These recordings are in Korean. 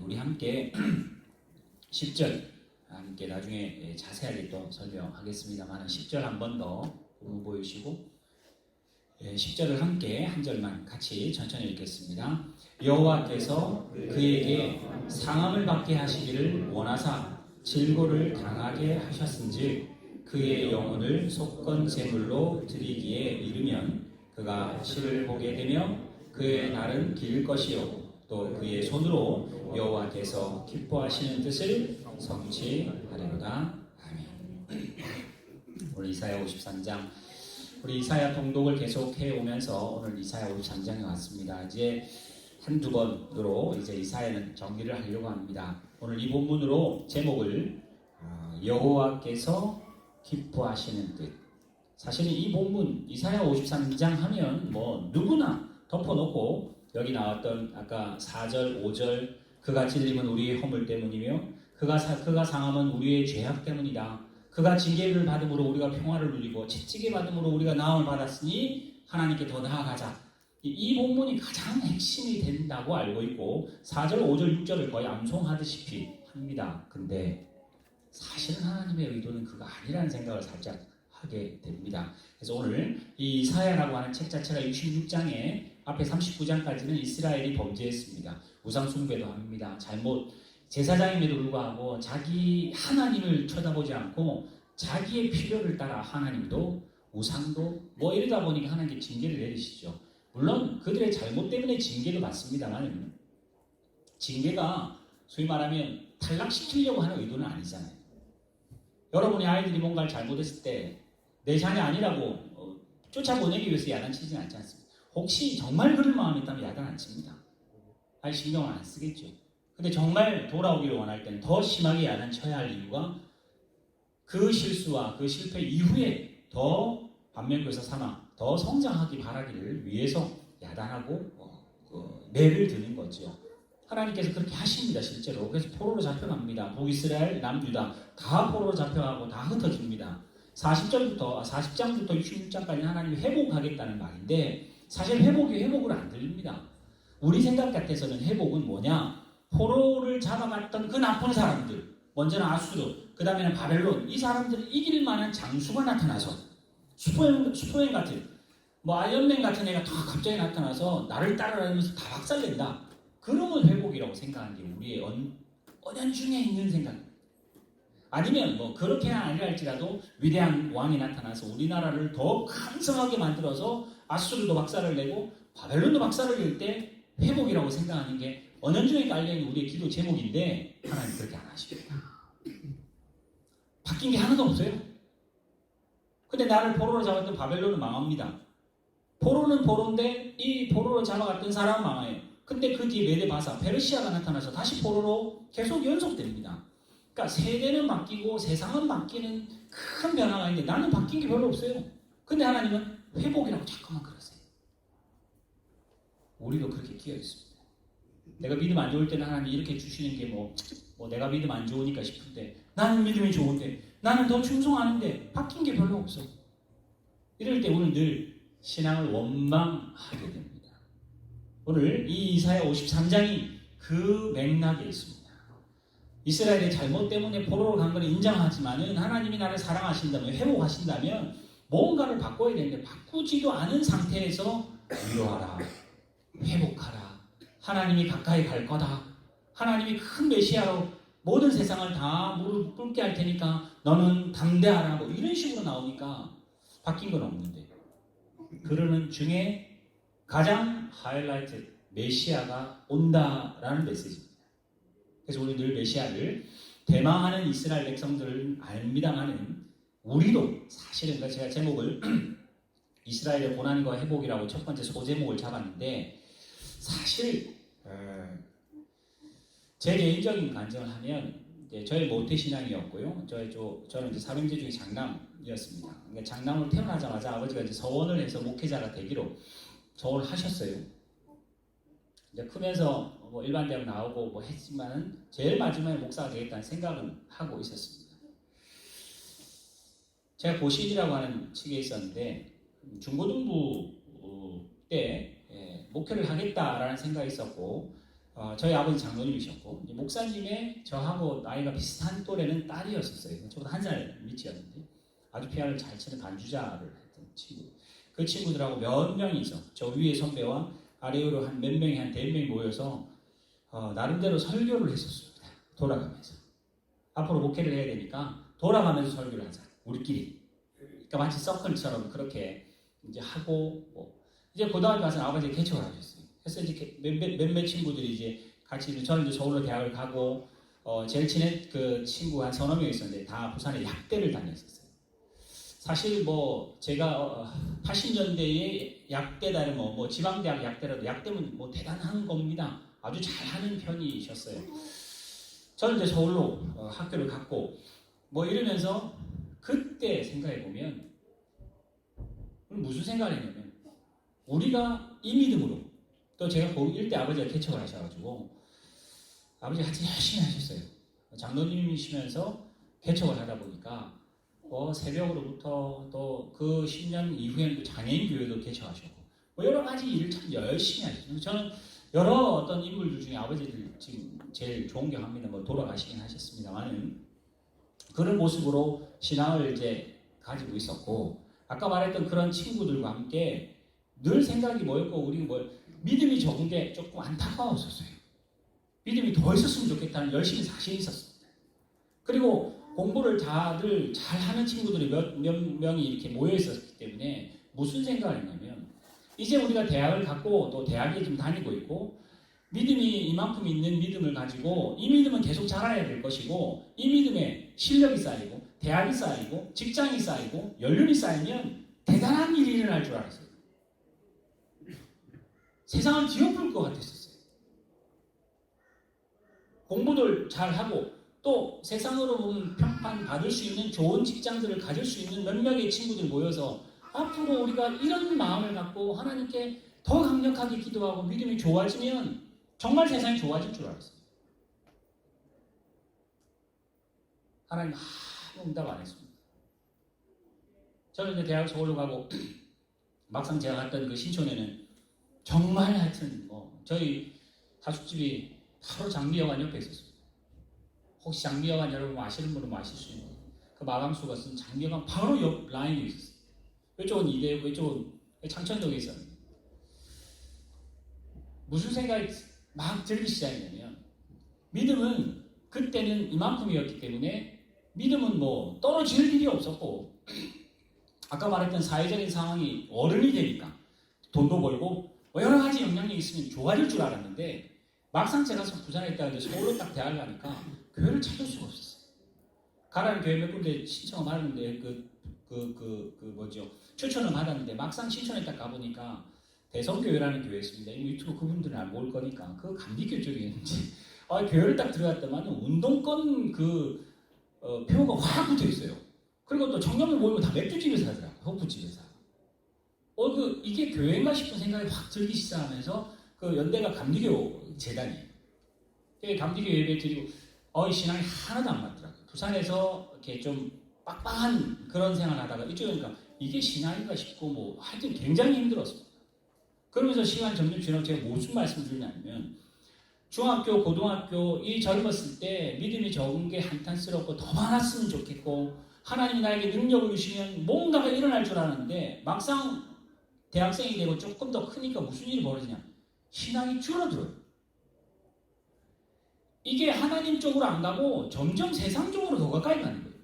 우리 함께 10절 함께 나중에 자세하게 또 설명하겠습니다만 10절 한 번 더 보여주시고 10절을 함께 한 절만 같이 천천히 읽겠습니다. 여호와께서 그에게 상함을 받게 하시기를 원하사 질고를 당하게 하셨은즉 그의 영혼을 속건 제물로 드리기에 이르면 그가 실을 보게 되며 그의 날은 길 것이요 또 그의 손으로 여호와께서 기뻐하시는 뜻을 성취하리로다. 아멘. 오늘 이사야 53장 우리 이사야 통독을 계속해 오면서 오늘 이사야 53장에 왔습니다. 이제 한두 번으로 이제 이사야는 정리를 하려고 합니다. 오늘 이 본문으로 제목을 여호와께서 기뻐하시는 뜻. 사실은 이 본문 이사야 53장 하면 뭐 누구나 덮어놓고 여기 나왔던 아까 4절 5절 그가 찔림은 우리의 허물 때문이며 그가 상함은 우리의 죄악 때문이다. 그가 징계를 받음으로 우리가 평화를 누리고 채찍에 받음으로 우리가 나음을 받았으니 하나님께 더 나아가자. 이 본문이 가장 핵심이 된다고 알고 있고 4절, 5절, 6절을 거의 암송하듯이 합니다. 근데 사실은 하나님의 의도는 그거 아니라는 생각을 살짝 하게 됩니다. 그래서 오늘 이 이사야라고 하는 책 자체가 66장에 앞에 39장까지는 이스라엘이 범죄했습니다. 우상 숭배도 합니다. 제사장임에도 불구하고 자기 하나님을 쳐다보지 않고 자기의 필요를 따라 하나님도 우상도 뭐 이러다 보니까 하나님께 징계를 내리시죠. 물론 그들의 잘못 때문에 징계도 받습니다만 징계가 소위 말하면 탈락시키려고 하는 의도는 아니잖아요. 여러분의 아이들이 뭔가를 잘못했을 때 내 자녀 아니라고 쫓아보내기 위해서 야단치지는 않지 않습니다. 혹시 정말 그럴 마음이 있다면 야단 안 칩니다. 아예 신경을 안 쓰겠죠. 근데 정말 돌아오기를 원할 때는 더 심하게 야단쳐야 할 이유가 그 실수와 그 실패 이후에 더 반면교사 삼아 더 성장하기 바라기를 위해서 야단하고 매를 드는 거죠. 하나님께서 그렇게 하십니다. 실제로. 그래서 포로로 잡혀갑니다. 북이스라엘, 남유다 다 포로로 잡혀가고 다 흩어집니다. 40장부터 66장까지 하나님이 회복하겠다는 말인데 사실 회복으로 안 들립니다. 우리 생각 같아서는 회복은 뭐냐? 포로를 잡아갔던 그 나쁜 사람들, 먼저는 아수르, 그 다음에는 바벨론, 이 사람들을 이길 만한 장수가 나타나서 슈퍼맨 같은 아이언맨 같은 애가 다 갑자기 나타나서 나를 따라다니면서 다 박살낸다. 그러면 회복이라고 생각하는 게 우리의 언연중에 있는 생각. 아니면 그렇게 아니라 할지라도 위대한 왕이 나타나서 우리나라를 더 강성하게 만들어서 아수르도 박살을 내고 바벨론도 박살을 낼 때 회복이라고 생각하는 게 언연중에 깔려있는 우리의 기도 제목인데 하나님 그렇게 안 하십니다. 바뀐 게 하나도 없어요. 근데 나를 포로로 잡았던 바벨론은 망합니다. 포로는 포로인데 이 포로로 잡아갔던 사람은 망해요. 근데 그 뒤에 메데바사, 페르시아가 나타나서 다시 포로로 계속 연속됩니다. 그러니까 세대는 바뀌고 세상은 바뀌는 큰 변화가 있는데 나는 바뀐 게 별로 없어요. 근데 하나님은 회복이라고 자꾸만 그러세요. 우리도 그렇게 끼어 있습니다. 내가 믿음 안 좋을 때는 하나님 이렇게 주시는 게 내가 믿음 안 좋으니까 싶은데 나는 믿음이 좋은데 나는 더 충성하는데 바뀐 게 별로 없어. 이럴 때 우리는 늘 신앙을 원망하게 됩니다. 오늘 이 이사야 53장이 그 맥락에 있습니다. 이스라엘의 잘못 때문에 포로로 간 걸 인정하지만은 하나님이 나를 사랑하신다면 회복하신다면 뭔가를 바꿔야 되는데 바꾸지도 않은 상태에서 위로하라, 회복하라, 하나님이 가까이 갈 거다, 하나님이 큰 메시아로 모든 세상을 다 무릎 꿇게 할 테니까 너는 담대하라 이런 식으로 나오니까 바뀐 건 없는데 그러는 중에 가장 하이라이트 메시아가 온다라는 메시지입니다. 그래서 우리 늘 메시아를 대망하는 이스라엘 백성들은 압니다만은 우리도 사실은 제가 제목을 이스라엘의 고난과 회복이라고 첫 번째 소제목을 잡았는데 사실 제 개인적인 간증을 하면 저희 모태신앙이었고요. 저는 이제 사명제 중에 장남이었습니다. 그러니까 장남으로 태어나자마자 아버지가 이제 서원을 해서 목회자가 되기로 서원을 하셨어요. 이제 크면서 일반 대학 나오고 했지만은 제일 마지막에 목사가 되겠다는 생각은 하고 있었습니다. 제가 고시이라고 하는 측에 있었는데 중고등부 때 목회를 하겠다라는 생각이 있었고 저희 아버지 장로님이셨고 이제 목사님의 저하고 나이가 비슷한 또래는 딸이었었어요. 저보다 한 살 밑이었는데 아주 피아노를 잘 치는 반주자를 했던 친구. 그 친구들하고 몇 명이서 저 위에 선배와 아래 위로 한 몇 명이 한 4명이 모여서 나름대로 설교를 했었습니다. 돌아가면서 앞으로 목회를 해야 되니까 돌아가면서 설교를 하자 우리끼리. 그러니까 마치 서클처럼 그렇게 이제 하고 이제 고등학교 가서 아버지가 개척을 하셨어요. 그래서 이제 몇몇 친구들이 이제 같이 저는 이제 서울로 대학을 가고 제일 친한 그 친구 한 서너 명 있었는데 다 부산에 약대를 다녔었어요. 사실 뭐 제가 80년대에 약대다는 뭐 지방대학 약대라도 약대면 뭐 대단한 겁니다. 아주 잘하는 편이셨어요. 저는 이제 서울로 학교를 갔고 뭐 이러면서 그때 생각해 보면 무슨 생각을 했냐면 우리가 이 믿음으로 또 제가 고1 아버지가 개척을 하셔가지고 아버지가 같이 열심히 하셨어요. 장로님이시면서 개척을 하다 보니까 새벽으로부터 또 그 10년 이후에는 장애인 교회도 개척하셨고 여러 가지 일을 참 열심히 하셨어요. 저는 여러 어떤 인물들 중에 아버지를 지금 제일 존경합니다. 뭐 돌아가시긴 하셨습니다만은 그런 모습으로 신앙을 이제 가지고 있었고 아까 말했던 그런 친구들과 함께 늘 생각이 뭐였고 우리 믿음이 적은 게 조금 안타까웠었어요. 믿음이 더 있었으면 좋겠다는 열심히 사실이 있었습니다. 그리고 공부를 다들 잘하는 친구들이 몇 명이 이렇게 모여 있었기 때문에 무슨 생각을 했냐면 이제 우리가 대학을 갖고 또 대학에 좀 다니고 있고 믿음이 이만큼 있는 믿음을 가지고 이 믿음은 계속 자라야 될 것이고 이 믿음에 실력이 쌓이고 대학이 쌓이고 직장이 쌓이고 연륜이 쌓이면 대단한 일이 일어날 줄 알았어요. 세상을 뒤엎을 것 같았었어요. 공부를 잘하고 또 세상으로 보면 평판받을 수 있는 좋은 직장들을 가질 수 있는 몇 명의 친구들 모여서 앞으로 우리가 이런 마음을 갖고 하나님께 더 강력하게 기도하고 믿음이 좋아지면 정말 세상이 좋아질 줄 알았어요. 하나님 아무 응답 안 했습니다. 저는 이제 대학 서울로 가고 막상 제가 갔던 그 신촌에는 정말 하여튼 저희 하숙집이 바로 장미여관 옆에 있었습니다. 혹시 장미여관 여러분 아시는 분은 아실 수 있는 그 마감수가 쓴 장미여관 바로 옆 라인에 있었어요. 이쪽은 이대고 이쪽은 창천동에 있었는데 무슨 생각이 막 들기 시작했냐면 믿음은 그때는 이만큼이었기 때문에 믿음은 뭐 떨어질 일이 없었고 아까 말했던 사회적인 상황이 어른이 되니까 돈도 벌고 여러 가지 영향력이 있으면 좋아질 줄 알았는데 막상 제가 부산에 있다가 서울로 딱 대학을 가니까 교회를 찾을 수가 없었어요. 가라는 교회 몇 군데 신청을 받았는데 추천을 받았는데 막상 신촌에 딱 가보니까 대성교회라는 교회였습니다. 유튜브 그분들은 모를 거니까 그 감리교 쪽이었는지 교회를 딱 들어갔더만 운동권 표가 확 붙어 있어요. 그리고 또 청년들 모이면 다 맥주집에서 하더라고요. 호프집에서. 이게 교회인가 싶은 생각이 확 들기 시작하면서 그 연대가 감리교 재단이에요. 감리교 예배 드리고 신앙이 하나도 안 맞더라고요. 부산에서 이렇게 좀 빡빡한 그런 생활 하다가 이쪽이니까 이게 신앙인가 싶고 하여튼 굉장히 힘들었습니다. 그러면서 시간이 점점 지나고 제가 무슨 말씀을 드리냐면 중학교, 고등학교 이 젊었을 때 믿음이 적은 게 한탄스럽고 더 많았으면 좋겠고 하나님이 나에게 능력을 주시면 뭔가가 일어날 줄 알았는데 막상 대학생이 되고 조금 더 크니까 무슨 일이 벌어지냐 신앙이 줄어들어요. 이게 하나님 쪽으로 안 가고 점점 세상 쪽으로 더 가까이 가는 거예요.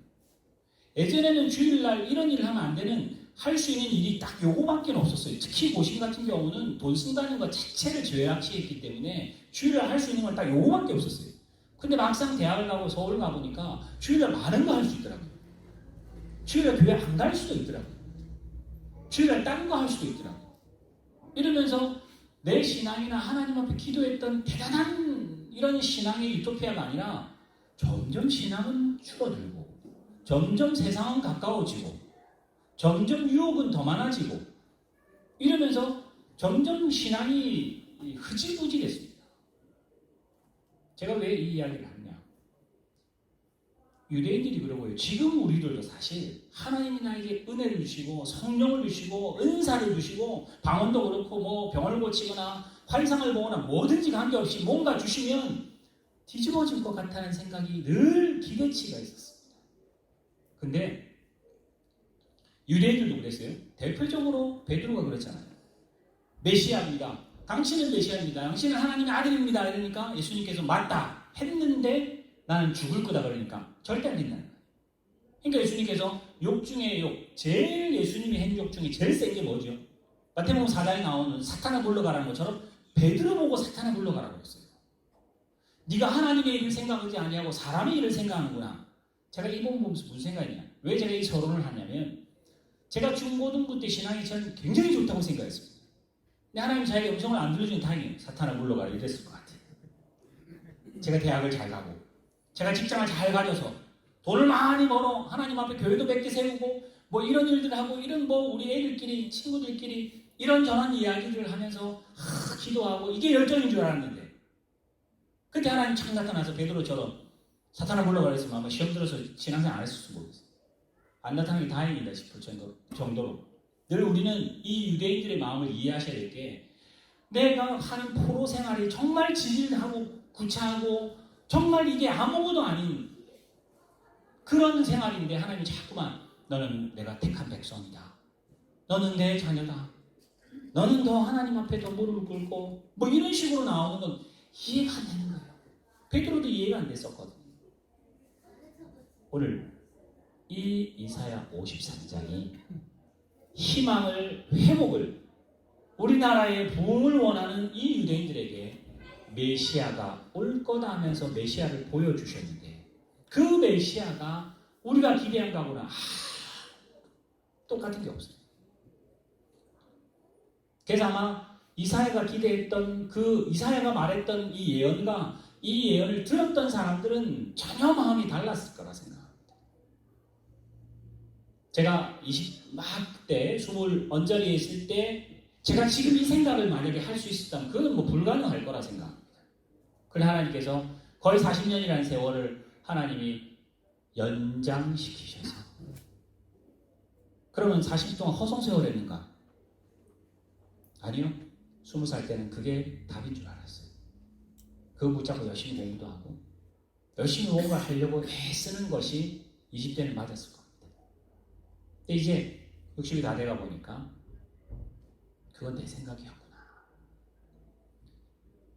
예전에는 주일날 이런 일을 하면 안 되는 할 수 있는 일이 딱 요거밖에 없었어요. 특히 고심 같은 경우는 돈 쓴다는 것 자체를 죄악시했기 때문에 주일날 할 수 있는 건 딱 요거밖에 없었어요. 근데 막상 대학을 가고 서울 가보니까 주일날 많은 거 할 수 있더라고요. 주일날 교회 안 갈 수도 있더라고요. 주일날 딴 거 할 수도 있더라고요. 이러면서 내 신앙이나 하나님 앞에 기도했던 대단한 이런 신앙의 유토피아가 아니라 점점 신앙은 줄어들고 점점 세상은 가까워지고 점점 유혹은 더 많아지고 이러면서 점점 신앙이 흐지부지 됐습니다. 제가 왜 이 이야기를 하느냐. 유대인들이 그러고요. 지금 우리들도 사실 하나님이 나에게 은혜를 주시고 성령을 주시고 은사를 주시고 방언도 그렇고 병을 고치거나 환상을 보거나 뭐든지 관계없이 뭔가 주시면 뒤집어질 것 같다는 생각이 늘 기대치가 있었습니다. 근데 유대인들도 그랬어요. 대표적으로 베드로가 그랬잖아요. 메시아입니다. 당신은 메시아입니다. 당신은 하나님의 아들입니다. 이러니까 예수님께서 맞다 했는데 나는 죽을 거다 그러니까 절대 안 된다는 거예요. 그러니까 예수님께서 욕 중에 욕, 제일 예수님이 한 욕 중에 제일 센 게 뭐죠? 마태복음 4장에 나오는 사탄아 물러가라는 것처럼 베드로 보고 사탄아 물러가라고 했어요. 네가 하나님의 일을 생각하지 아니하고 사람의 일을 생각하는구나. 제가 이 부분 보면서 무슨 생각이냐? 왜 제가 이 서론을 하냐면 제가 중고등부 때 신앙이 저는 굉장히 좋다고 생각했습니다. 근데 하나님 자에게 음성을 안 들려주면 다행이에요. 사탄아 물러가라 이랬을 것 같아요. 제가 대학을 잘 가고 제가 직장을 잘 가져서 돈을 많이 벌어 하나님 앞에 교회도 100개 세우고 뭐 이런 일들 하고 이런 뭐 우리 애들끼리 친구들끼리 이런저런 이야기를 하면서 기도하고 이게 열정인 줄 알았는데 그때 하나님 착 나타나서 베드로처럼 사탄아 물러가라 했으면 아마 시험 들어서 신앙생활 안 했을지 모르겠어요. 안 나타나는 게 다행이다 싶을 정도로 늘 우리는 이 유대인들의 마음을 이해하셔야 될 게 내가 하는 포로 생활이 정말 지질하고 구차하고 정말 이게 아무것도 아닌 그런 생활인데 하나님이 자꾸만 너는 내가 택한 백성이다. 너는 내 자녀다. 너는 더 하나님 앞에 더 무릎을 꿇고 뭐 이런 식으로 나오는 건 이해가 안 되는 거예요. 베드로도 이해가 안 됐었거든요. 오늘 이 이사야 53장이 희망을 회복을 우리나라의 부흥을 원하는 이 유대인들에게 메시아가 올 거다 하면서 메시아를 보여주셨는데 그 메시아가 우리가 기대한 거하고는 똑같은 게 없어요. 그래서 아마 이사야가 기대했던 그 이사야가 말했던 이 예언과 이 예언을 들었던 사람들은 전혀 마음이 달랐을 거라 생각합니다. 제가 20막 때 20 언저리에 있을 때 제가 지금 이 생각을 만약에 할 수 있었다면 그건 뭐 불가능할 거라 생각합니다. 그런데 하나님께서 거의 40년이라는 세월을 하나님이 연장시키셔서 그러면 40년 동안 허송세월했는가? 아니요. 20살 때는 그게 답인 줄 알았어요. 그거 붙잡고 열심히 공부도 하고 열심히 뭔가 하려고 애쓰는 것이 20대는 맞았을 겁니다. 근데 이제 60이 다 돼가 보니까 그건 내 생각이었구나.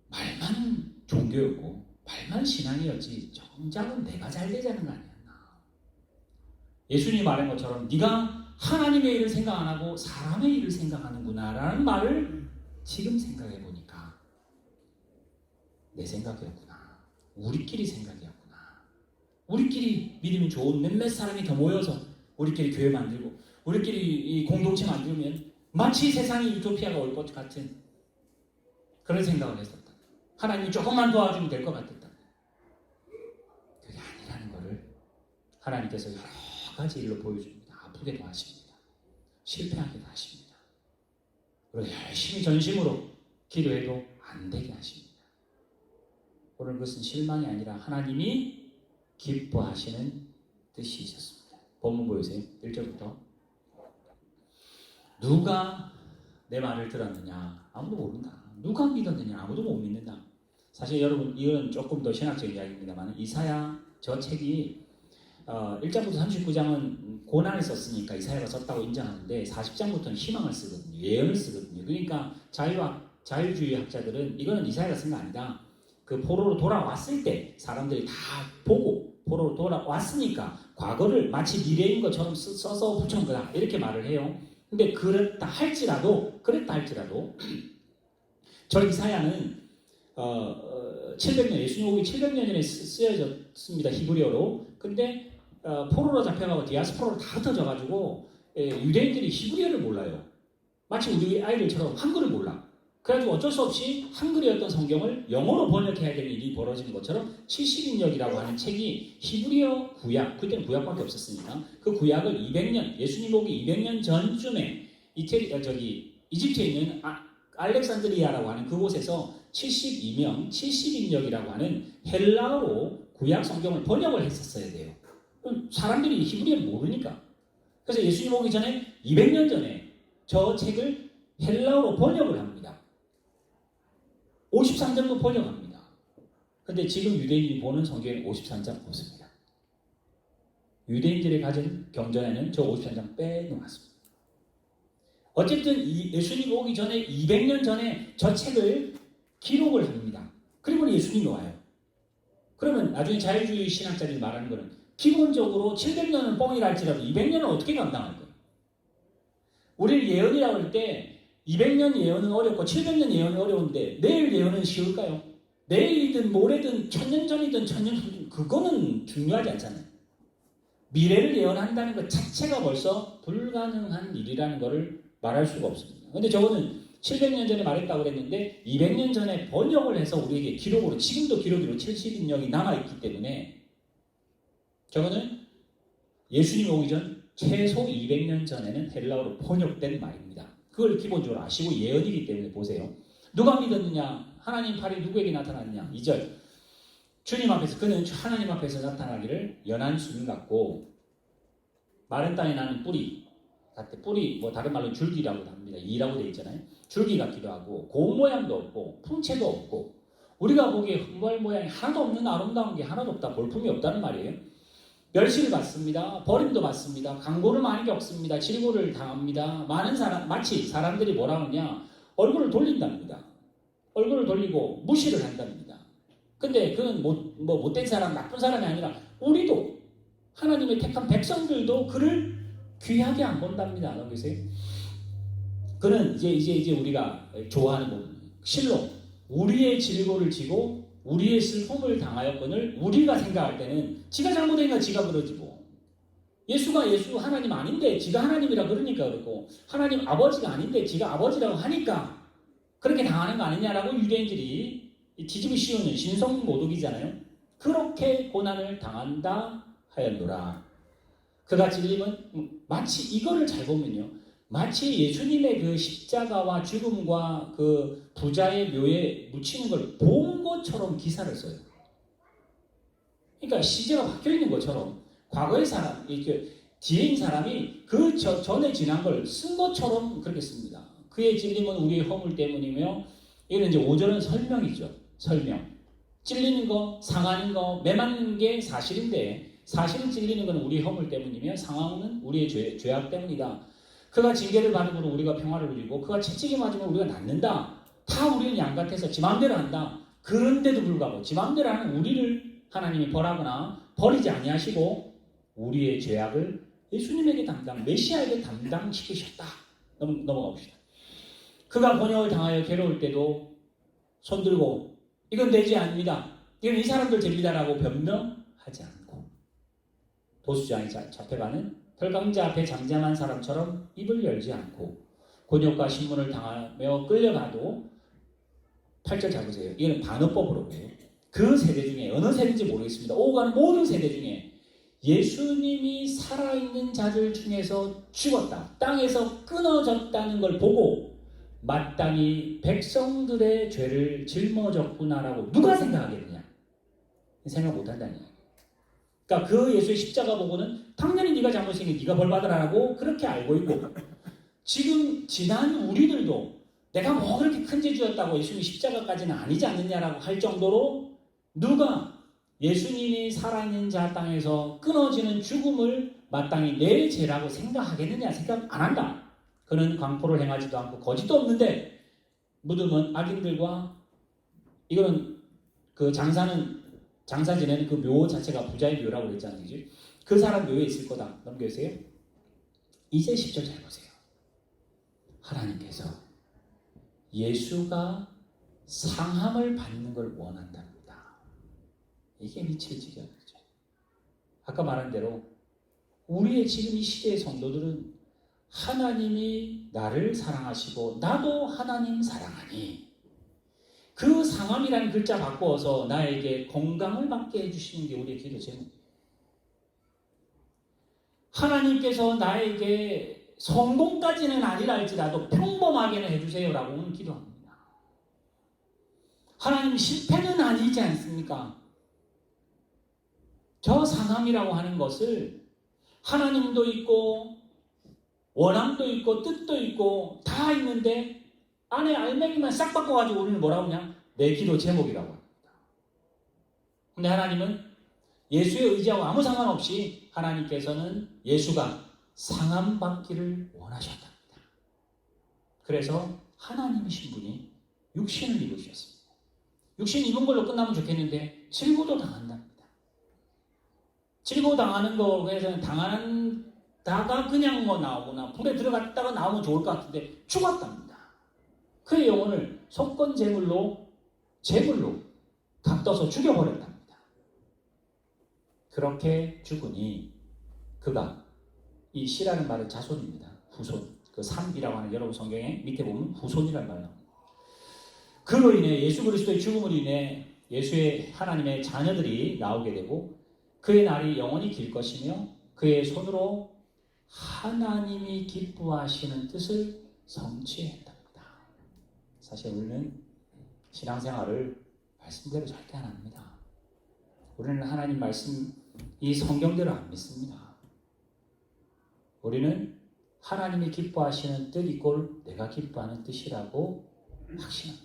말만 종교였고 말만 신앙이었지 정작은 내가 잘 되자는 거 아니었나. 예수님이 말한 것처럼 네가 하나님의 일을 생각 안 하고 사람의 일을 생각하는구나 라는 말을 지금 생각해 보니까 내 생각이었구나. 우리끼리 생각이었구나. 우리끼리 믿음이 좋은 몇몇 사람이 더 모여서 우리끼리 교회 만들고 우리끼리 이 공동체 만들면 마치 세상이 유토피아가 올 것 같은 그런 생각을 했었다. 하나님이 조금만 도와주면 될 것 같았다. 그게 아니라는 것을 하나님께서 여러 가지 일로 보여줍니다. 아프게도 하십니다. 실패하게도 하십니다. 그리고 열심히 전심으로 기도해도 안 되게 하십니다. 오늘 그것은 실망이 아니라 하나님이 기뻐하시는 뜻이 있었습니다. 본문 보여주세요. 1절부터 누가 내 말을 들었느냐? 아무도 모른다. 누가 믿었느냐? 아무도 못 믿는다. 사실 여러분 이건 조금 더 신학적인 이야기입니다만 이사야 저 책이 1장부터 39장은 고난을 썼으니까 이사야가 썼다고 인정하는데 40장부터는 희망을 쓰거든요. 예언을 쓰거든요. 그러니까 자유주의 학자들은 이거는 이사야가 쓴 거 아니다. 그 포로로 돌아왔을 때 사람들이 다 보고 포로로 돌아왔으니까 과거를 마치 미래인 것처럼 써서 붙여놓은 거다. 이렇게 말을 해요. 근데 그랬다 할지라도 저 이사야는 700년 예수님 오기 700년 전에 쓰여졌습니다. 히브리어로. 근데 포로로 잡혀가고 디아스포라로 다 흩어져가지고 유대인들이 히브리어를 몰라요. 마치 우리 아이들처럼 한글을 몰라. 그래가지고 어쩔 수 없이 한글이었던 성경을 영어로 번역해야 되는 일이 벌어지는 것처럼 70인역이라고 하는 책이 히브리어 구약, 그때는 구약밖에 없었으니까 그 구약을 200년, 예수님 오기 200년 전쯤에 이집트에 있는 알렉산드리아라고 하는 그곳에서 70인역이라고 하는 헬라어로 구약 성경을 번역을 했었어야 돼요. 사람들이 히브리어를 모르니까. 그래서 예수님 오기 전에 200년 전에 저 책을 헬라어로 번역을 합니다. 53장도 번역합니다. 근데 지금 유대인이 보는 성경에는 53장 없습니다. 유대인들이 가진 경전에는 저 53장 빼놓았습니다. 어쨌든 예수님이 오기 전에 200년 전에 저 책을 기록을 합니다. 그리고 예수님이 와요. 그러면 나중에 자유주의 신학자들이 말하는 거는 기본적으로 700년은 뻥이라 할지라도 200년은 어떻게 감당할 거예요? 우리는 예언이라고 할 때 200년 예언은 어렵고 700년 예언은 어려운데 내일 예언은 쉬울까요? 내일이든 모레든 1000년 전이든 1000년 후든 그거는 중요하지 않잖아요. 미래를 예언한다는 것 자체가 벌써 불가능한 일이라는 것을 말할 수가 없습니다. 근데 저거는 700년 전에 말했다고 그랬는데 200년 전에 번역을 해서 우리에게 기록으로 지금도 기록으로 70인역이 남아있기 때문에 저거는 예수님 오기 전 최소 200년 전에는 헬라어로 번역된 말입니다. 그걸 기본적으로 아시고 예언이기 때문에 보세요. 누가 믿었느냐? 하나님 팔이 누구에게 나타났느냐? 2절 주님 앞에서 그는 하나님 앞에서 나타나기를 연한 순 같고 마른 땅에 나는 뿌리 같대. 뿌리 뭐 다른 말로 줄기라고 합니다. 이라고 되어 있잖아요. 줄기 같기도 하고 고운 모양도 없고 풍채도 없고 우리가 보기에 흠발 모양이 하나도 없는 아름다운 게 하나도 없다. 볼품이 없다는 말이에요. 멸시를 받습니다. 버림도 받습니다. 강고를 많이 겪습니다. 질고를 당합니다. 많은 사람 마치 사람들이 뭐라 하느냐 얼굴을 돌린답니다. 얼굴을 돌리고 무시를 한답니다. 근데 그는 못된 사람, 나쁜 사람이 아니라 우리도 하나님의 택한 백성들도 그를 귀하게 안 본답니다. 알고 계세요? 그는 이제 우리가 좋아하는 부분 실로 우리의 질고를 지고 우리의 슬픔을 당하였거늘 우리가 생각할 때는 지가 잘못하니까 지가 그러지고 예수가 예수 하나님 아닌데 지가 하나님이라 그러니까 그렇고 하나님 아버지가 아닌데 지가 아버지라고 하니까 그렇게 당하는 거 아니냐라고 유대인들이 뒤집어 씌우는 신성모독이잖아요. 그렇게 고난을 당한다 하였노라. 그가 찔림은 마치 이거를 잘 보면요. 마치 예수님의 그 십자가와 죽음과 그 부자의 묘에 묻히는 걸 본 것처럼 기사를 써요. 그러니까 시제가 바뀌어 있는 것처럼 과거의 사람, 이렇게 뒤인 사람이 그 전에 지난 걸 쓴 것처럼 그렇게 씁니다. 그의 찔림은 우리의 허물 때문이며 이거는 이제 5절은 설명이죠. 설명. 찔리는 거, 상하는 거, 매맞는 게 사실인데 사실은 찔리는 건 우리의 허물 때문이며 상하는 우리의 죄악 때문이다. 그가 징계를 받음으로 우리가 평화를 누리고 그가 채찍에 맞으면 우리가 낫는다. 다 우리는 양 같아서 지 마음대로 한다. 그런데도 불구하고 지 마음대로 하는 우리를 하나님이 벌하거나 버리지 아니하시고 우리의 죄악을 예수님에게 메시아에게 담당시키셨다. 넘어가 봅시다. 그가 번역을 당하여 괴로울 때도 손들고 이건 내 죄 아닙니다. 이건 이 사람들 죄입니다라고 변명하지 않고 도수장에 잡혀가는 혈강자 앞에 잠잠한 사람처럼 입을 열지 않고 곤욕과 신문을 당하며 끌려가도 8절 잡으세요. 이거는 반어법으로 해요. 그 세대 중에 어느 세대인지 모르겠습니다. 오가는 모든 세대 중에 예수님이 살아있는 자들 중에서 죽었다. 땅에서 끊어졌다는 걸 보고 마땅히 백성들의 죄를 짊어졌구나라고 누가 생각하겠느냐? 생각 못한다는 이야기. 그러니까 그 예수의 십자가 보고는 당연히 네가 잘못했으니 네가 벌받으라고 그렇게 알고 있고 지금 지난 우리들도 내가 뭐 그렇게 큰 죄지었다고 예수님이 십자가까지는 아니지 않느냐라고 할 정도로 누가 예수님이 살아있는 자 땅에서 끊어지는 죽음을 마땅히 내 죄라고 생각하겠느냐? 생각 안 한다. 그는 광포를 행하지도 않고 거짓도 없는데 무덤은 악인들과 이거는 그 장사 지내는 그 묘 자체가 부자의 묘라고 그랬잖아요. 그죠? 그 사람 묘에 있을 거다. 넘겨주세요. 이제 10절 잘 보세요. 하나님께서 예수가 상함을 받는 걸 원한답니다. 이게 미칠 지경이죠. 아까 말한 대로 우리의 지금 이 시대의 성도들은 하나님이 나를 사랑하시고 나도 하나님 사랑하니 그 상함이라는 글자 바꾸어서 나에게 건강을 받게 해주시는 게 우리의 기도 제목이에요. 하나님께서 나에게 성공까지는 아니라 할지라도 평범하게는 해주세요라고는 기도합니다. 하나님 실패는 아니지 않습니까? 저 상함이라고 하는 것을 하나님도 있고 원함도 있고 뜻도 있고 다 있는데 안에 알맹이만 싹 바꿔가지고 우리는 뭐라고 하냐? 내 기도 제목이라고 합니다. 근데 하나님은 예수의 의지하고 아무 상관없이 하나님께서는 예수가 상함받기를 원하셨답니다. 그래서 하나님이신 분이 육신을 입으셨습니다. 육신 입은 걸로 끝나면 좋겠는데 질고도 당한답니다. 질고 당하는 거에서 당하다가 그냥 뭐 나오거나 불에 들어갔다가 나오면 좋을 것 같은데 죽었답니다. 그의 영혼을 속건 제물로 닥떠서 죽여버렸답니다. 그렇게 죽으니 그가 이 씨라는 말은 자손입니다. 후손. 그 삼이라고 하는 여러분 성경에 밑에 보면 후손이라는 말이 나옵니다. 그로 인해 예수 그리스도의 죽음으로 인해 예수의 하나님의 자녀들이 나오게 되고 그의 날이 영원히 길 것이며 그의 손으로 하나님이 기뻐하시는 뜻을 성취했답니다. 사실 우리는 신앙생활을 말씀대로 절대 안 합니다. 우리는 하나님 말씀 이 성경대로 안 믿습니다. 우리는 하나님이 기뻐하시는 뜻 이꼴 내가 기뻐하는 뜻이라고 확신합니다.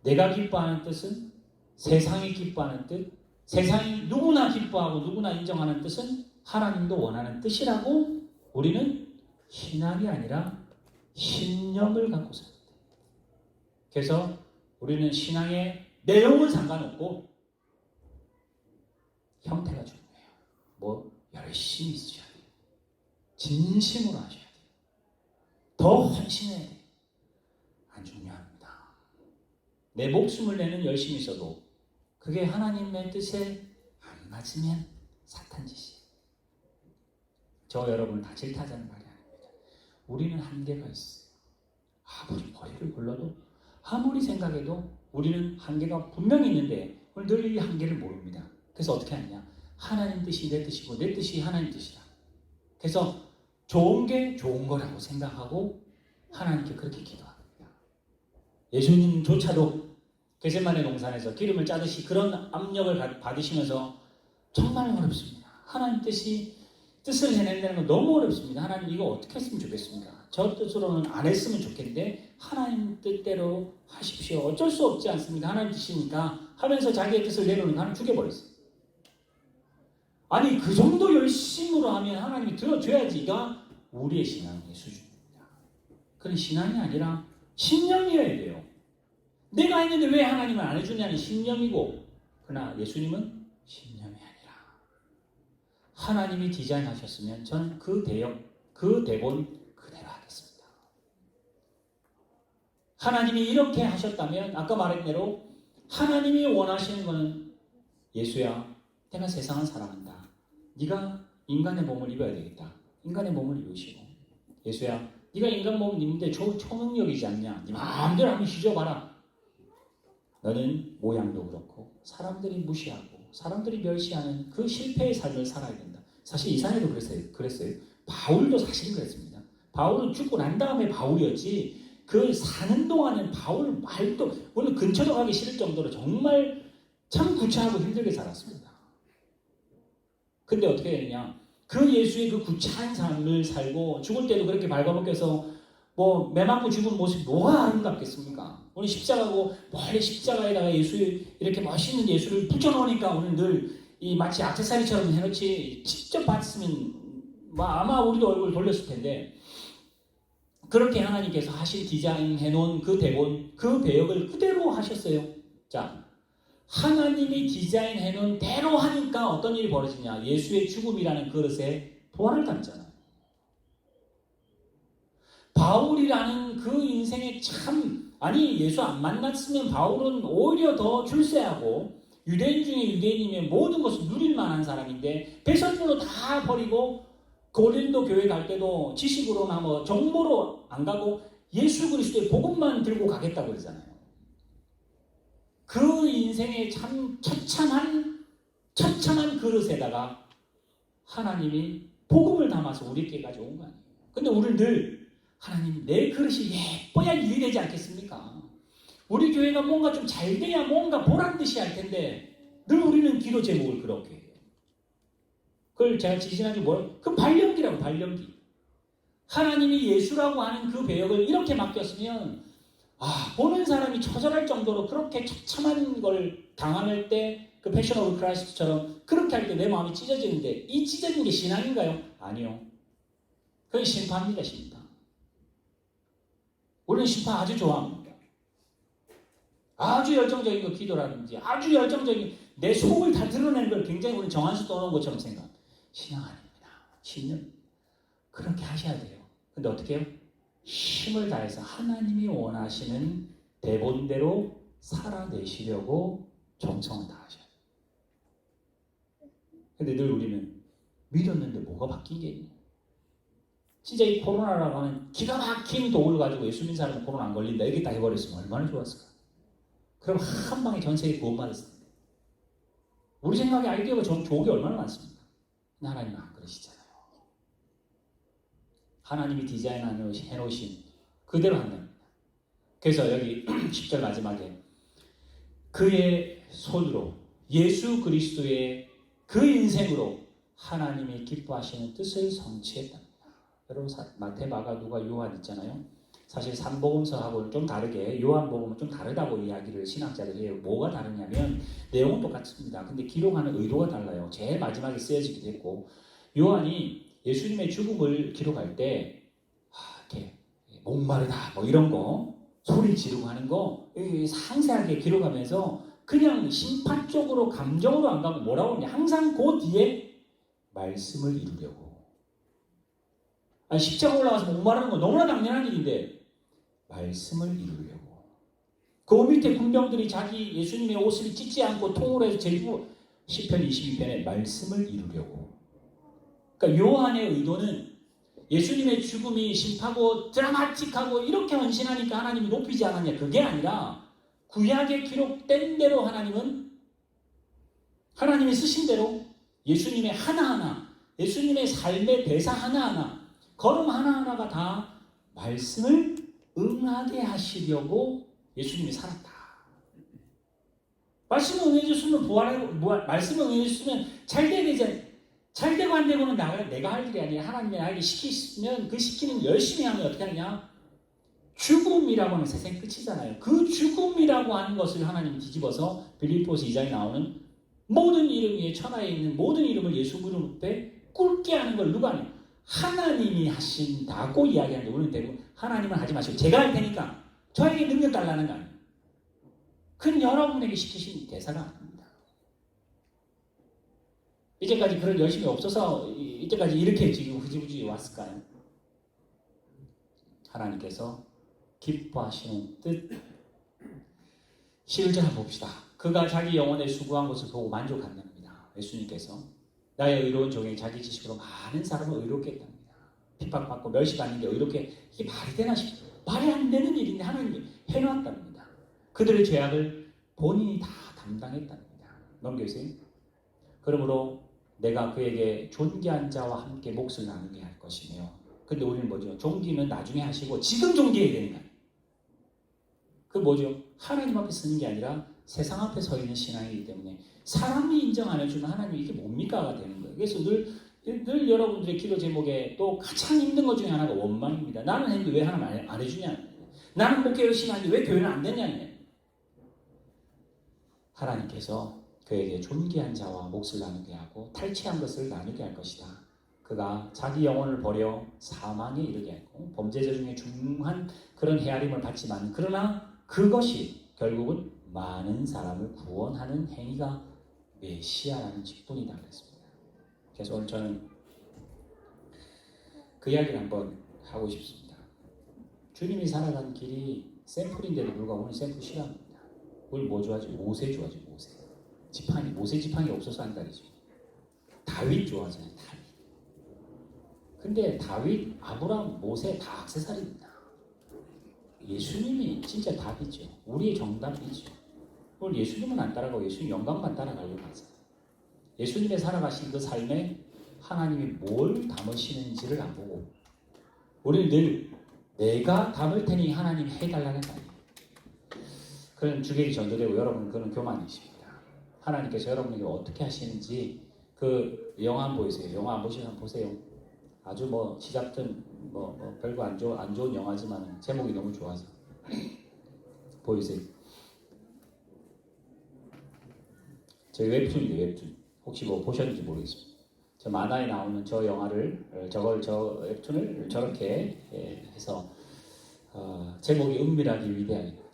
내가 기뻐하는 뜻은 세상이 기뻐하는 뜻, 세상이 누구나 기뻐하고 누구나 인정하는 뜻은 하나님도 원하는 뜻이라고 우리는 신앙이 아니라 신념을 갖고 삽니다. 그래서 우리는 신앙의 내용은 상관없고 형태가 중요해요. 열심히 있으셔야 돼요. 진심으로 하셔야 돼요. 더 헌신해야 돼요. 안 중요합니다. 내 목숨을 내는 열심히 있어도 그게 하나님의 뜻에 안 맞으면 사탄 짓이에요. 저 여러분을 다 질타하자는 말이 아닙니다. 우리는 한계가 있어요. 아무리 머리를 굴러도 아무리 생각해도 우리는 한계가 분명히 있는데 우리는 늘 이 한계를 모릅니다. 그래서 어떻게 하느냐? 하나님 뜻이 내 뜻이고 내 뜻이 하나님 뜻이다. 그래서 좋은 게 좋은 거라고 생각하고 하나님께 그렇게 기도합니다. 예수님조차도 겟세마네 동산에서 기름을 짜듯이 그런 압력을 받으시면서 정말 어렵습니다. 하나님 뜻을 해낸다는 건 너무 어렵습니다. 하나님 이거 어떻게 했으면 좋겠습니까? 저 뜻으로는 안 했으면 좋겠는데 하나님 뜻대로 하십시오. 어쩔 수 없지 않습니까? 하나님 뜻이니까 하면서 자기의 뜻을 내놓는 하나님 죽여버렸어요. 아니 그 정도 열심으로 하면 하나님이 들어줘야지가 우리의 신앙의 수준입니다. 그런 신앙이 아니라 신념이어야 돼요. 내가 했는데 왜 하나님은 안 해주냐는 신념이고, 그러나 예수님은 신념이 아니라 하나님이 디자인하셨으면 저는 그 대본 그대로 하겠습니다. 하나님이 이렇게 하셨다면 아까 말한 대로 하나님이 원하시는 것은 예수야 내가 세상을 사랑한다. 네가 인간의 몸을 입어야 되겠다. 인간의 몸을 입으시고 예수야 네가 인간 몸을 입는데 초능력이지 않냐. 네 마음대로 한번 휘저어봐라. 너는 모양도 그렇고 사람들이 무시하고 사람들이 멸시하는 그 실패의 삶을 살아야 된다. 사실 이사야도 그랬어요. 바울도 사실은 그랬습니다. 바울은 죽고 난 다음에 바울이었지 그 사는 동안은 바울 말도 물론 근처도 가기 싫을 정도로 정말 참 구차하고 힘들게 살았습니다. 근데 어떻게 되느냐? 그 예수의 그 구차한 삶을 살고 죽을 때도 그렇게 발가벗겨서 매 맞고 죽은 모습이 뭐가 아름답겠습니까? 오늘 십자가고 멀리 십자가에다가 이렇게 멋있는 예수를 붙여놓으니까 오늘 늘 이 마치 액세서리처럼 해놓지 직접 봤으면 아마 우리도 얼굴 돌렸을 텐데 그렇게 하나님께서 디자인해놓은 그 대본, 그 배역을 그대로 하셨어요. 자, 하나님이 디자인해놓은 대로 하니까 어떤 일이 벌어지냐? 예수의 죽음이라는 그릇에 부활을 담잖아요. 바울이라는 그 인생에 예수 안 만났으면 바울은 오히려 더 출세하고 유대인 중에 유대인이면 모든 것을 누릴 만한 사람인데 배설물로 다 버리고 고린도 교회 갈 때도 지식으로나 정보로 안 가고 예수 그리스도의 복음만 들고 가겠다고 그러잖아요. 그 인생의 참 처참한 그릇에다가 하나님이 복음을 담아서 우리에게 가져온 거 아니에요. 근데 우리는 늘 하나님 내 그릇이 예뻐야 일이 되지 않겠습니까? 우리 교회가 뭔가 좀 잘 돼야 뭔가 보란듯이 할 텐데 늘 우리는 기도 제목을 그렇게 해요. 그걸 제가 지지난주 그 발령기라고 발령기. 하나님이 예수라고 하는 그 배역을 이렇게 맡겼으면 보는 사람이 처절할 정도로 그렇게 처참한 걸 당할 때 그 패션 오브 크라이스트처럼 그렇게 할 때 내 마음이 찢어지는데 이 찢어진 게 신앙인가요? 아니요. 그건 심판입니다. 심판. 우리는 심판 아주 좋아합니다. 아주 열정적인 거 기도라든지 아주 열정적인 내 속을 다 드러내는 걸 굉장히 우리는 정한수 떠놓은 것처럼 생각. 신앙 아닙니다. 신은 그렇게 하셔야 돼요. 근데 어떻게 해요? 힘을 다해서 하나님이 원하시는 대본대로 살아내시려고 정성을 다하셔야 돼요. 근데 늘 우리는 믿었는데 뭐가 바뀐 게 있냐. 진짜 이 코로나라고 하는 기가 막힌 도구를 가지고 예수 믿는 사람은 코로나 안 걸린다 이렇게 딱 해버렸으면 얼마나 좋았을까. 그럼 한 방에 전 세계 구원받았을 텐데. 우리 생각에 아이디어가 좋은 게 얼마나 많습니까? 근데 하나님은 안 그러시잖아요. 하나님이 디자인해놓으신 그대로 한답니다. 그래서 여기 10절 마지막에 그의 손으로 예수 그리스도의 그 인생으로 하나님이 기뻐하시는 뜻을 성취했답니다. 여러분 마태, 마가, 누가, 요한 있잖아요. 사실 3복음서하고는 좀 다르게 요한복음은 좀 다르다고 이야기를 신학자들이 해요. 뭐가 다르냐면 내용은 똑같습니다. 근데 기록하는 의도가 달라요. 제일 마지막에 쓰여지기도 했고 요한이 예수님의 죽음을 기록할 때 이렇게 목마르다 뭐 이런 거 소리 지르고 하는 거 상세하게 기록하면서 그냥 심판적으로 감정으로 안 가고 뭐라고 하냐 항상 그 뒤에 말씀을 이루려고. 십자가 올라가서 목마르는 건 너무나 당연한 일인데 말씀을 이루려고. 그 밑에 군병들이 자기 예수님의 옷을 찢지 않고 통으로 해서 제주 시편 22편에 말씀을 이루려고. 그러니까 요한의 의도는 예수님의 죽음이 심하고 드라마틱하고 이렇게 헌신하니까 하나님이 높이지 않았냐 그게 아니라 구약에 기록된 대로 하나님이 쓰신 대로 예수님의 하나하나 예수님의 삶의 대사 하나하나 걸음 하나하나가 다 말씀을 응하게 하시려고 예수님이 살았다. 말씀을 응해줬으면 말씀을 응해줬으면 잘 돼야 되잖아요. 잘 되고 안 되고는 내가 할 일이 아니라 하나님이 나에게 시키시면 그 시키는 열심히 하면 어떻게 하느냐? 죽음이라고 하면 세상 끝이잖아요. 그 죽음이라고 하는 것을 하나님이 뒤집어서 빌립보서 2장에 나오는 모든 이름 위에 천하에 있는 모든 이름을 예수 무릎 에 꿇게 하는 걸 누가 하냐? 하나님이 하신다고 이야기하는데 우리는 대부분 하나님은 하지 마시고 제가 할 테니까 저에게 능력 달라는 거 아니에요. 그건 여러분에게 시키신 대사가 아닙니다. 이제까지 그런 열심이 없어서 이때까지 이렇게 지금 흐지부지 왔을까요? 하나님께서 기뻐하시는 뜻 11절 한번 봅시다. 그가 자기 영혼에 수고한 것을 보고 만족한답니다. 예수님께서 나의 의로운 종이 자기 지식으로 많은 사람을 의롭게 했답니다. 핍박받고 멸시받는 게 의롭게 이게 말이 되나 싶어요. 말이 안 되는 일인데 하나님이 해놨답니다. 그들의 죄악을 본인이 다 담당했답니다. 넘겨주세요. 그러므로 내가 그에게 존귀한 자와 함께 몫을 나누게 할 것이며 근데 우리는 뭐죠? 존귀는 나중에 하시고 지금 존귀해야 되는 거예요. 그 뭐죠? 하나님 앞에 서는 게 아니라 세상 앞에 서 있는 신앙이기 때문에 사람이 인정 안 해주는 하나님이 이게 뭡니까가 되는 거예요. 그래서 늘 여러분들의 기도 제목에 또 가장 힘든 것 중에 하나가 원망입니다. 나는 했는데 왜 하나님 안 해주냐? 나는 목회 열심히 하는데 왜 교회는 안 되냐? 하나님께서 그에게 존귀한 자와 몫을 나누게 하고 탈취한 것을 나누게 할 것이다. 그가 자기 영혼을 버려 사망에 이르게 했고 범죄자 중에 중한 그런 헤아림을 받지만 그러나 그것이 결국은 많은 사람을 구원하는 행위가 메시아라는 직분이다 그랬습니다. 그래서 오늘 저는 그 이야기를 한번 하고 싶습니다. 주님이 살아간 길이 샘플인데도 불구하고 오늘 샘플 싫어합니다. 오늘 뭐 좋아하죠? 모세 좋아하죠. 모세 지팡이 없어서 한다리죠. 다윗 좋아하잖아요. 다윗. 근데 다윗, 아브라함, 모세 다 액세서리입니다. 예수님이 진짜 답이죠. 우리의 정답이죠. 오늘 예수님은 안 따라가고 예수님 영광만 따라가려고 하잖아요. 예수님의 살아가신 그 삶에 하나님이 뭘 담으시는지를 안 보고 우리는 늘 내가 담을 테니 하나님 해달라는 거 아니에요. 그런 주객이 전도되고 여러분 그런 교만이십니다. 하나님께서 여러분에게 어떻게 하시는지 그 영화 안 보이세요? 영화 안 보시면 한번 보세요. 아주 뭐 시작든 별거 안 좋은 영화지만 제목이 너무 좋아서 보이세요? 제 웹툰인데 웹툰. 혹시 뭐 보셨는지 모르겠습니다. 저 만화에 나오는 저 영화를 저 웹툰을 저렇게 해서 제목이 은밀하기 위대하기입니다.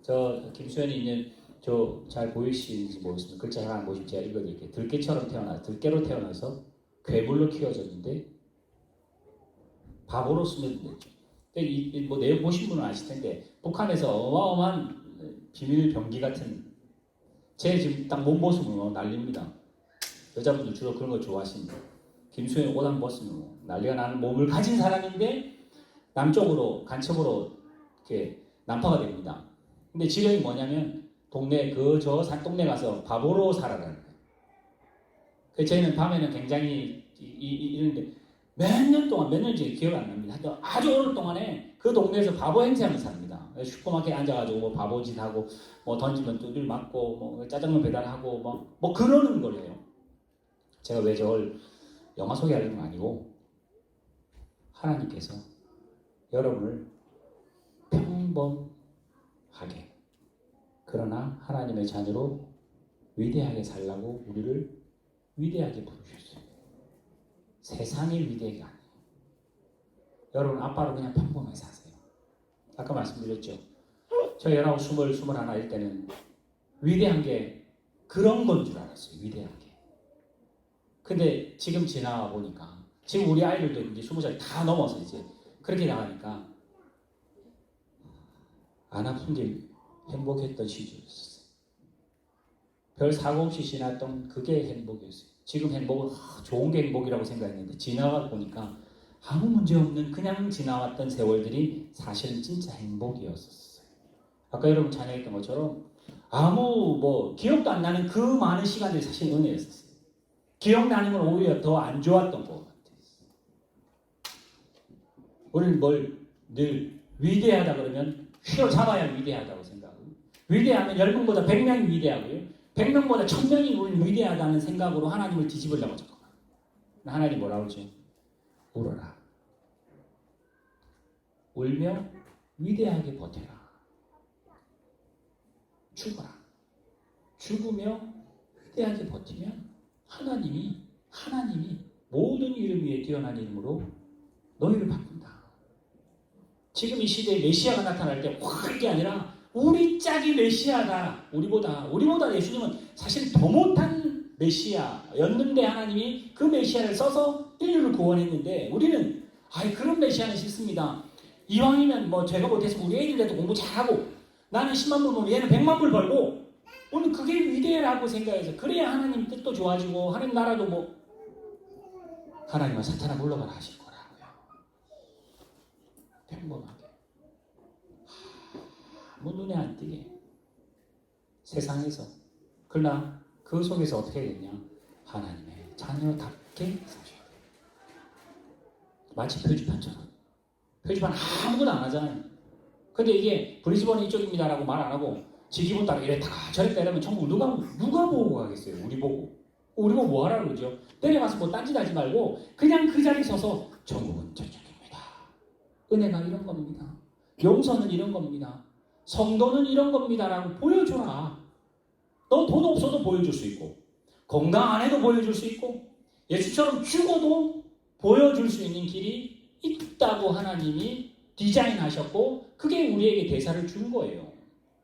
저 김수현이 있는 저 잘 보이시는지 모르겠습니다. 글자 잘 안 보시면 제가 읽어드릴게요. 들깨로 태어나서 괴물로 키워졌는데 바보로 스며들었죠. 뭐 내용 보신 분은 아실 텐데 북한에서 어마어마한 비밀 병기 같은 제 지금 딱 몸 벗으면 난립니다. 여자분들 주로 그런 거 좋아하십니다. 김수현 옷 안 벗으면 난리가 나는 몸을 가진 사람인데 남쪽으로 간첩으로 이렇게 난파가 됩니다. 근데 지령이 뭐냐면 동네 저 산동네 가서 바보로 살아라는 거예요. 그래서 저희는 밤에는 굉장히 이런데 몇 년째 기억 안 납니다. 하여튼 아주 오랜 동안에 그 동네에서 바보 행세하면서 삽니다. 슈퍼마켓에 앉아가지고 뭐 바보짓 하고 뭐 던지면 두들 맞고 뭐 짜장면 배달하고 뭐 그러는 거예요. 제가 왜 저걸 영화 소개하려는 건 아니고 하나님께서 여러분을 평범하게 그러나 하나님의 자녀로 위대하게 살라고 우리를 위대하게 부르셨어요. 세상의 위대가 아니에요. 여러분 아빠로 그냥 평범하게 사세요. 아까 말씀드렸죠. 저 19, 20, 21일 때는 위대한 게 그런 건 줄 알았어요. 위대한 게. 근데 지금 지나와 보니까 지금 우리 아이들도 이제 20살 다 넘어서 이제 그렇게 나가니까 안 아픈 게 행복했던 시절이었어요. 별 사고 없이 지났던 그게 행복이었어요. 지금 행복은 좋은 게 행복이라고 생각했는데 지나가 보니까 아무 문제 없는 그냥 지나왔던 세월들이 사실은 진짜 행복이었었어요. 아까 여러분 찬양했던 것처럼 아무 뭐 기억도 안 나는 그 많은 시간들이 사실 은혜였었어요. 기억나는 건 오히려 더 안 좋았던 것 같아요. 우리는 뭘 늘 위대하다 그러면 휘어잡아야 위대하다고 생각하고 위대하면 10명보다 100명이 위대하고요. 100명보다 1000명이 우리는 위대하다는 생각으로 하나님을 뒤집으려고 자꾸 하나님 뭐라고 그러죠? 울어라. 울며 위대하게 버텨라. 죽어라. 죽으며 위대하게 버티면 하나님이 모든 이름 위에 뛰어난 이름으로 너희를 바꾼다. 지금 이 시대에 메시아가 나타날 때 확 게 아니라 우리 짝이 메시아다. 우리보다 예수님은 사실 더 못한 메시아였는데 하나님이 그 메시아를 써서 인류를 구원했는데 우리는 그런 메시아는 싫습니다. 이왕이면 뭐 제가 못해서 우리 애들도 공부 잘하고 나는 10만 불 벌고 얘는 100만 불 벌고 우리는 그게 위대라고 생각해서 그래야 하나님 뜻도 좋아지고 하나님 나라도 뭐 하나님은 사탄아 물러가라 하실 거라고요. 평범하게 아무 눈에 안 띄게 세상에서 그러나 그 속에서 어떻게 되냐 하나님의 자녀답게 사셔야 돼요. 마치 표지판처럼 표지판 아무것도 안 하잖아요. 근데 이게 브리즈번이 이쪽입니다라고 말 안 하고 지 기분 따라 이랬다 저랬다 이러면 전부 누가 보고 가겠어요. 우리 보고 뭐 하라고 그러죠. 내려가서 뭐 딴짓 하지 말고 그냥 그 자리에 서서 전국은 저쪽입니다. 은혜가 이런 겁니다. 용서는 이런 겁니다. 성도는 이런 겁니다라고 보여줘라. 너 돈 없어도 보여줄 수 있고 건강 안 해도 보여줄 수 있고 예수처럼 죽어도 보여줄 수 있는 길이 있다고 하나님이 디자인하셨고 그게 우리에게 대사를 준 거예요.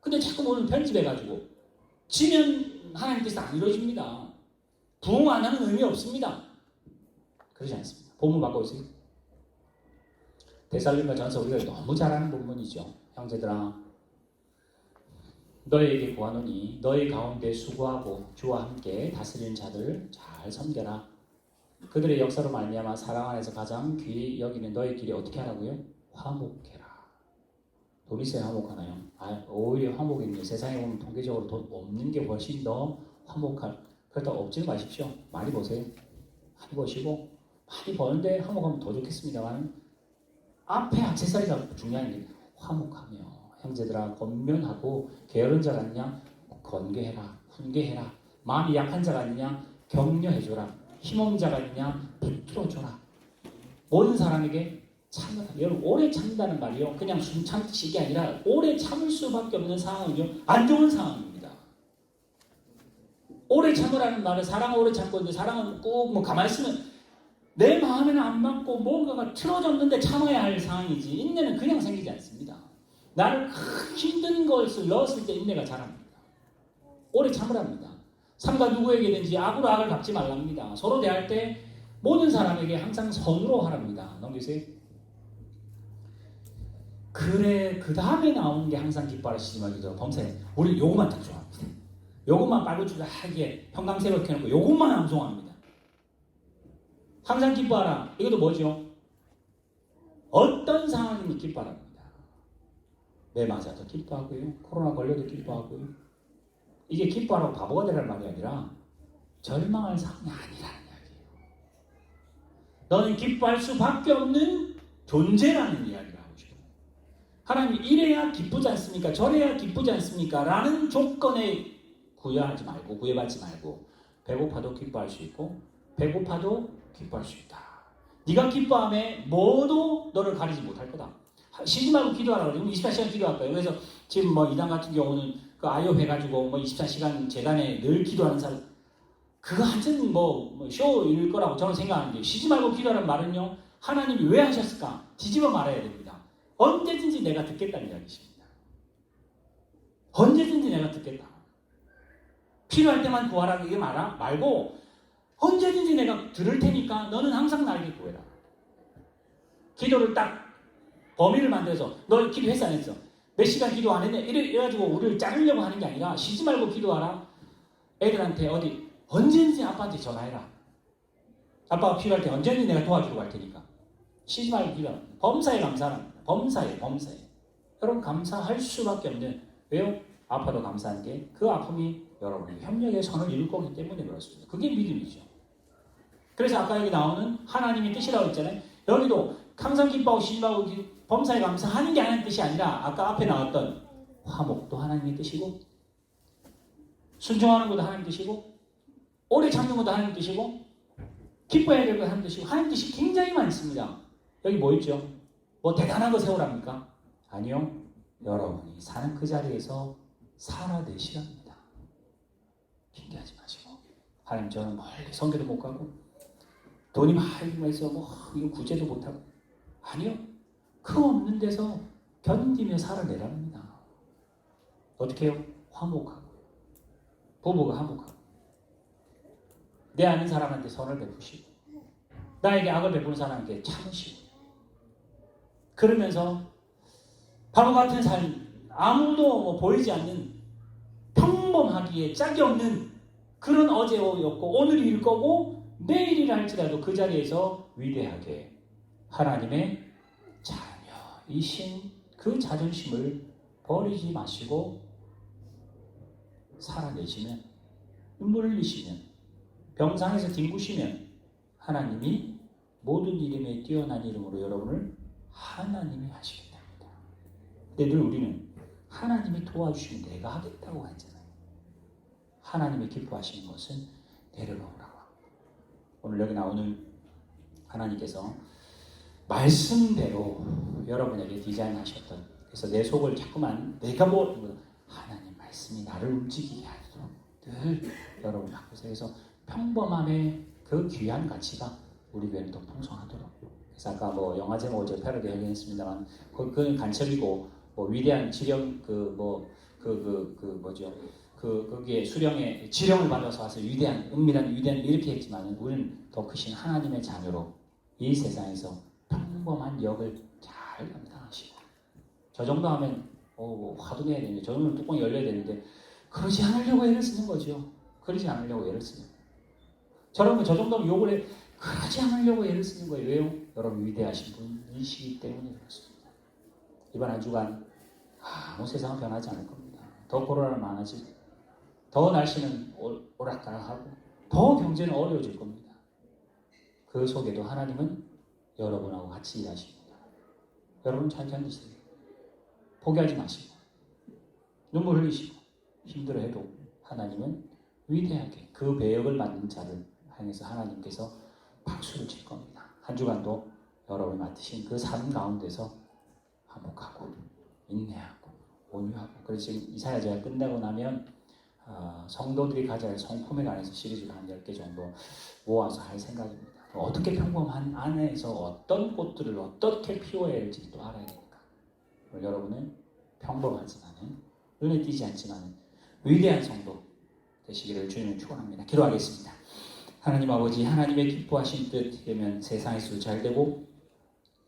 근데 자꾸 오늘 편집해가지고 지면 하나님께서 안 이루어집니다. 부흥 안 하는 의미 없습니다. 그러지 않습니다. 본문 받고 있어요. 데살로니가 전서 우리가 너무 잘 아는 본문이죠. 형제들아 너희에게 구하노니 너희 가운데 수고하고 주와 함께 다스리는 자들을 잘 섬겨라. 그들의 역사로 말미암아 사랑 안에서 가장 귀히 여기는 너희 길이 어떻게 하라고요? 화목해라. 돈 있어야 화목하나요? 오히려 화목입니다. 세상에 보면 통계적으로 돈 없는 게 훨씬 더 화목할. 그렇다고 없지는 마십시오. 많이 버세요. 많이 버시고 많이 버는데 화목하면 더 좋겠습니다만 앞에 액세서리가 중요한 게 화목하며 형제들아 권면하고 게으른 자가 아니냐 건개해라 훈계해라. 마음이 약한 자가 아니냐 격려해줘라. 힘없는 자가 있냐 붙들어줘라. 모든 사람에게 참다. 여러분 오래 참다는 말이요. 그냥 숨 참듯이 이게 아니라 오래 참을 수밖에 없는 상황은요. 안 좋은 상황입니다. 오래 참으라는 말은 사랑을 오래 참고 있는데 사랑은 꼭 뭐 가만히 있으면 내 마음에는 안 맞고 뭔가가 틀어졌는데 참아야 할 상황이지 인내는 그냥 생기지 않습니다. 나를 큰 힘든 것을 넣었을 때 인내가 자랍니다. 오래 참으랍니다. 삼가 누구에게든지 악으로 악을 갚지 말랍니다. 서로 대할 때 모든 사람에게 항상 선으로 하랍니다. 넘기세요. 그래 그 다음에 나오는 게 항상 기뻐하시지 말기죠. 범사에 우리 요것만 딱 좋아합니다. 요것만 빨고 주다 하게 평강새로 켜놓고 요것만 암송합니다. 항상 기뻐하라. 이것도 뭐죠? 어떤 상황이면 기뻐하랍니다. 매 맞아도 기뻐하고요. 코로나 걸려도 기뻐하고요. 이게 기뻐하라고 바보가 되라는 말이 아니라 절망할 상황이 아니라는 이야기예요. 너는 기뻐할 수밖에 없는 존재라는 이야기를 하고 싶어요. 하나님 이래야 기쁘지 않습니까? 저래야 기쁘지 않습니까? 라는 조건에 구애하지 말고 구애받지 말고 배고파도 기뻐할 수 있고 배고파도 기뻐할 수 있다. 네가 기뻐함에 뭐도 너를 가리지 못할 거다. 쉬지 말고 기도하라 그러면 24시간 기도할까요? 그래서 지금 뭐 이단 같은 경우는 그 아이오 해가지고 뭐 24시간 재단에 늘 기도하는 사람 그거 완전 뭐 쇼일 거라고 저는 생각하는데 쉬지 말고 기도하라는 말은요 하나님이 왜 하셨을까? 뒤집어 말해야 됩니다. 언제든지 내가 듣겠다는 이야기십니다. 언제든지 내가 듣겠다. 필요할 때만 구하라 이게 말고 언제든지 내가 들을 테니까 너는 항상 나에게 구해라. 기도를 딱 범위를 만들어서 너 기도했어 안 했어? 몇 시간 기도 안 했네? 이래가지고 우리를 자르려고 하는 게 아니라 쉬지 말고 기도하라. 애들한테 언제든지 아빠한테 전화해라. 아빠가 필요할 때 언제든지 내가 도와주러 갈 테니까. 쉬지 말고 기도하라. 범사에 감사합니다. 범사에. 여러분 감사할 수밖에 없는 왜요? 아파도 감사한 게 그 아픔이 여러분의 협력의 선을 이룰 거기 때문에 그렇습니다. 그게 믿음이죠. 그래서 아까 여기 나오는 하나님의 뜻이라고 했잖아요. 여기도 항상 기뻐하고 쉬지하고 범사에 감사하는 게 하나님의 뜻이 아니라 아까 앞에 나왔던 화목도 하나님의 뜻이고 순종하는 것도 하나님의 뜻이고 오래 참는 것도 하나님의 뜻이고 기뻐해야 될 것도 하나님의 뜻이고 하나님의 뜻이 굉장히 많습니다. 여기 뭐 있죠? 뭐 대단한 거 세우랍니까? 아니요. 여러분이 사는 그 자리에서 살아내시랍니다. 핑계하지 마시고 하나님 저는 멀리 선교도 못 가고 돈이 많이 해서 이거 구제도 못하고 아니요. 그 없는 데서 견디며 살아내랍니다. 어떻게 해요? 화목하고 부부가 화목하고 내 아는 사람한테 선을 베푸시고 나에게 악을 베푸는 사람에게 참으시고 그러면서 바보 같은 삶 아무도 보이지 않는 평범하기에 짝이 없는 그런 어제였고 오늘일 거고 내일이라 할지라도 그 자리에서 위대하게 하나님의 자녀이신 그 자존심을 버리지 마시고 살아내시면 눈물 흘리시면 병상에서 뒹구시면 하나님이 모든 이름에 뛰어난 이름으로 여러분을 하나님이 하시게 됩니다. 근데 늘 우리는 하나님이 도와주시면 내가 하겠다고 하잖아요. 하나님이 기뻐하시는 것은 내려놓으라고 합니다. 오늘 여기 나오는 하나님께서 말씀대로 여러분에게 디자인하셨던 그래서 내 속을 자꾸만 내가 하나님 말씀이 나를 움직이게 하도록 늘 여러분이 갖고 있어요. 그래서 평범함의 그 귀한 가치가 우리 교회는 더 풍성하도록 그래서 아까 영화 제목 어제 패러디 하긴 했습니다만 그건 간첩이고 위대한 지령 거기에 수령의 지령을 받아서 와서 위대한 은밀한 이렇게 했지만 우리는 더 크신 하나님의 자녀로 이 세상에서 평범한 역을 잘 감당하시고 저 정도 하면 화도 내야 되는데 저 정도는 뚜껑이 열려야 되는데 그러지 않으려고 애를 쓰는 거죠. 그러지 않으려고 애를 쓰는 거예요. 저러면 저 정도면 욕을 해 그러지 않으려고 애를 쓰는 거예요. 왜요? 여러분 위대하신 분이시기 때문에 그렇습니다. 이번 한 주간 세상은 변하지 않을 겁니다. 더 코로나는 많아지고 더 날씨는 오락가락하고 더 경제는 어려워질 겁니다. 그 속에도 하나님은 여러분하고 같이 일하십니다. 여러분 잘 견디세요. 포기하지 마시고 눈물 흘리시고 힘들어해도 하나님은 위대하게 그 배역을 맡는 자를 향해서 하나님께서 박수를 칠 겁니다. 한 주간도 여러분이 맡으신 그 삶 가운데서 화목하고 인내하고 온유하고. 그래서 지금 이사야서가 끝나고 나면 성도들이 가져야 할 성품에 관해서 시리즈를 한 10개 정도 모아서 할 생각입니다. 어떻게 평범한 안에서 어떤 꽃들을 어떻게 피워야 할지 또 알아야 되니까. 여러분은 평범하지만은 눈에 띄지 않지만 위대한 성도 되시기를 주님을 축원합니다. 기도하겠습니다. 하나님 아버지, 하나님의 기뻐하신 뜻 되면 세상에서 잘되고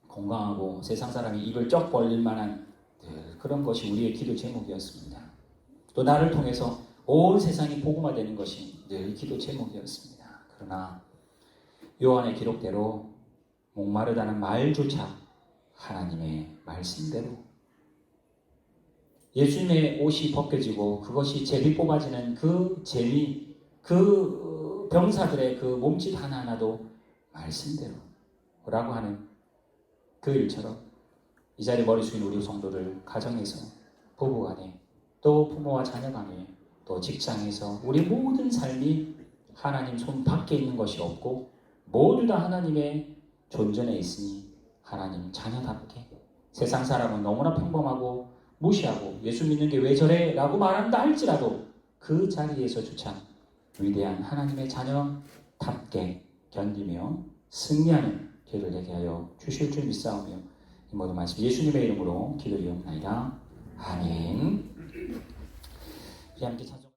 건강하고 세상 사람이 입을 쩍 벌릴 만한 그런 것이 우리의 기도 제목이었습니다. 또 나를 통해서 온 세상이 복음화되는 것이 늘 기도 제목이었습니다. 그러나 요한의 기록대로 목마르다는 말조차 하나님의 말씀대로 예수님의 옷이 벗겨지고 그것이 제비 뽑아지는 그 재미, 그 병사들의 그 몸짓 하나하나도 말씀대로 라고 하는 그 일처럼 이 자리에 머리 숙인 우리 성도들 가정에서 부부간에 또 부모와 자녀간에 또 직장에서 우리 모든 삶이 하나님 손 밖에 있는 것이 없고 모두 다 하나님의 존전에 있으니 하나님 자녀답게 세상 사람은 너무나 평범하고 무시하고 예수 믿는 게 왜 저래? 라고 말한다 할지라도 그 자리에서조차 위대한 하나님의 자녀답게 견디며 승리하는 길을 되게 하여 주실 줄 믿사오며 이 모든 말씀 예수님의 이름으로 기도리옵나이다. 아멘. 우리 함께 찬송